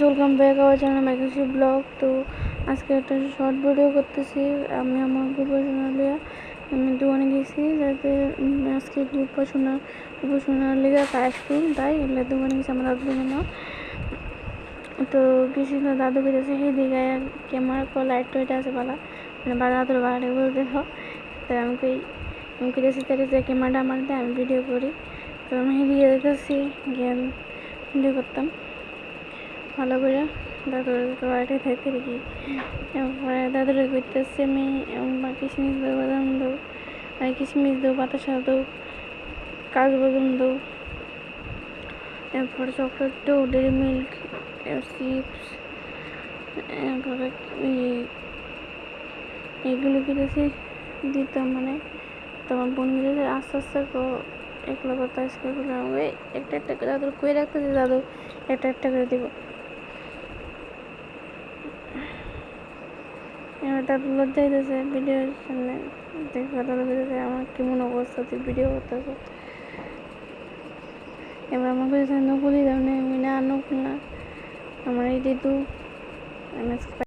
Welcome back our channel মাইকেসি blog. তো আজকে একটা শর্ট ভিডিও করতেছি। আমি আমার উপাসনার লিয়া আমি দোকানে গেছি, যাতে আজকে উপাসনার লিগা আসবো, তাই এগুলো দোকানে গেছি আমার দাদু দোকানে। তো কিছু দাদু গেছে সেই দিকে ক্যামেরা লাইট টাইট আছে পালা, মানে দাদুর বাড়ি বলতে হোক। তো আমি গেছি তাদের যে ক্যামেরাটা আমার দেয় আমি ভিডিও করি। তো আমি দিয়ে যেতেছি গিয়ে ভিডিও করতাম ভালো করে দাদুর বাড়িতে থাকতে দেখি। তারপরে দাদুরে করতেছি আমি কিশমিশ দেবো, বাদাম দেবো, আর কিশমিশ দেবো, বাতাসা দেবো, কাজু বাদাম দেবো, এরপরে চকলেট দেবো, ডেরি মিল্ক, চিপস, এরপরে এগুলো কিনেছি দিতাম, মানে তখন বোন মিলে আস্তে আস্তে এগুলো করতে আজকে একটা একটা করে দাদুর কুয়ে রাখতেছি, দাদু একটা একটা করে দিব। এবার দাদু লজ্জা হইতেছে ভিডিওর সামনে দেখে, দাদু বলতেছে আমার কেমন অবস্থা, তুই ভিডিও করতেছে। এবার আমার কাছে নকুলি দাম নেই, আমি না নকুল না, আমার এই দিদু।